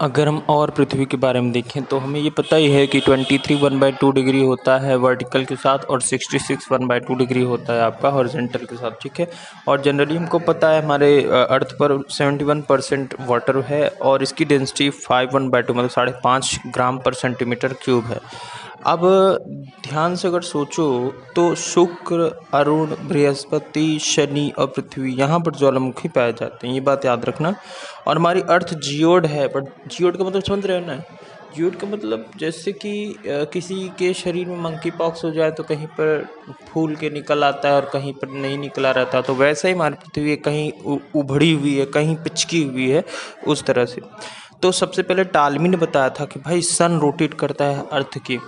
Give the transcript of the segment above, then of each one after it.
अगर हम और पृथ्वी के बारे में देखें तो हमें ये पता ही है कि 23 1/2 डिग्री होता है वर्टिकल के साथ और 66 1/2 डिग्री होता है आपका हॉरिजॉन्टल के साथ, ठीक है। और जनरली हमको पता है हमारे अर्थ पर 71% वाटर है और इसकी डेंसिटी 5 1/2 मतलब 5.5 ग्राम पर सेंटीमीटर क्यूब है। अब ध्यान से अगर सोचो तो शुक्र, अरुण, बृहस्पति, शनि और पृथ्वी यहाँ पर ज्वालामुखी पाए जाते हैं, ये बात याद रखना। और हमारी अर्थ जियोड है, बट जियोड का मतलब समझ रहे हो ना। जियोड का मतलब जैसे कि किसी के शरीर में मंकी पॉक्स हो जाए तो कहीं पर फूल के निकल आता है और कहीं पर नहीं निकला रहता, तो वैसे ही हमारी पृथ्वी कहीं उभड़ी हुई है, कहीं पिचकी हुई है, उस तरह से। तो सबसे पहले टालमी ने बताया था कि भाई सन रोटेट करता है अर्थ की,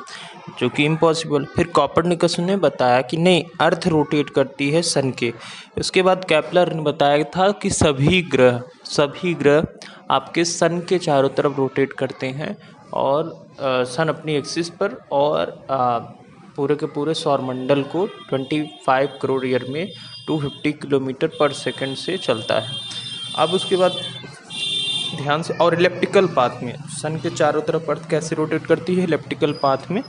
जो कि इम्पॉसिबल। फिर कॉपरनिकस ने बताया कि नहीं, अर्थ रोटेट करती है सन के। उसके बाद केपलर ने बताया था कि सभी ग्रह आपके सन के चारों तरफ रोटेट करते हैं और सन अपनी एक्सिस पर और पूरे के पूरे सौरमंडल को 25 करोड़ ईयर में 250 किलोमीटर पर सेकंड से चलता है। अब उसके बाद ध्यान से, और इलेप्टिकल पाथ में सन के चारों तरफ अर्थ कैसे रोटेट करती है, इलेप्टिकल पाथ में।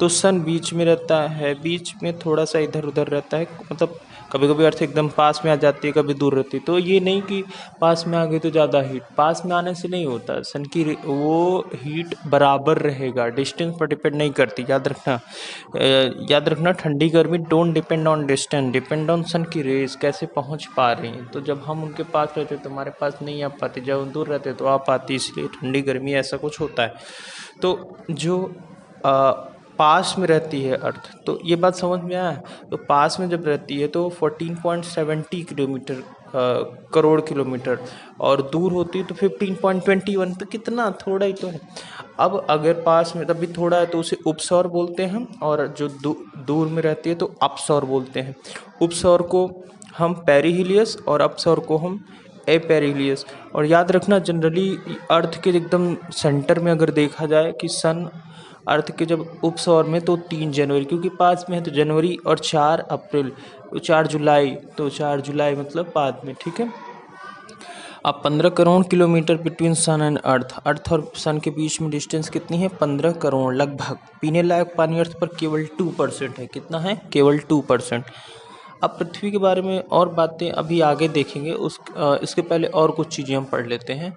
तो सन बीच में रहता है, बीच में थोड़ा सा इधर उधर रहता है, मतलब कभी कभी अर्थ एकदम पास में आ जाती है, कभी दूर रहती है। तो ये नहीं कि पास में आ गई तो ज़्यादा हीट, पास में आने से नहीं होता। सन की वो हीट बराबर रहेगा, डिस्टेंस पर डिपेंड नहीं करती, याद रखना। याद रखना, ठंडी गर्मी don't depend on distance, depend on sun की रेज कैसे पहुंच पा रही हैं। तो जब हम उनके पास रहते तो हमारे पास नहीं आ पाती, जब हम दूर रहते तो आ पाती, इसलिए ठंडी गर्मी ऐसा कुछ होता है। तो जो पास में रहती है अर्थ, तो ये बात समझ में आया। तो पास में जब रहती है तो 14.70 किलोमीटर करोड़ किलोमीटर, और दूर होती है तो 15.21, तो कितना थोड़ा ही तो है। अब अगर पास में तब भी थोड़ा है तो उसे उपसौर बोलते हैं, और जो दूर में रहती है तो अपसौर बोलते हैं। उपसौर को हम पेरिहिलियस और अपसौर को हम एपेरिलियस। और याद रखना, जनरली अर्थ के एकदम सेंटर में अगर देखा जाए कि सन अर्थ के जब उपसौर में, तो 3 जनवरी क्योंकि पास में है तो जनवरी, और 4 अप्रैल, 4 जुलाई, तो 4 जुलाई मतलब बाद में, ठीक है। अब 15 crore kilometre between sun and earth और सन के बीच में डिस्टेंस कितनी है, 15 करोड़ लगभग। पीने लायक पानी अर्थ पर केवल 2% है, कितना है, केवल 2%। अब पृथ्वी के बारे में और बातें अभी आगे देखेंगे, इसके पहले और कुछ चीज़ें हम पढ़ लेते हैं।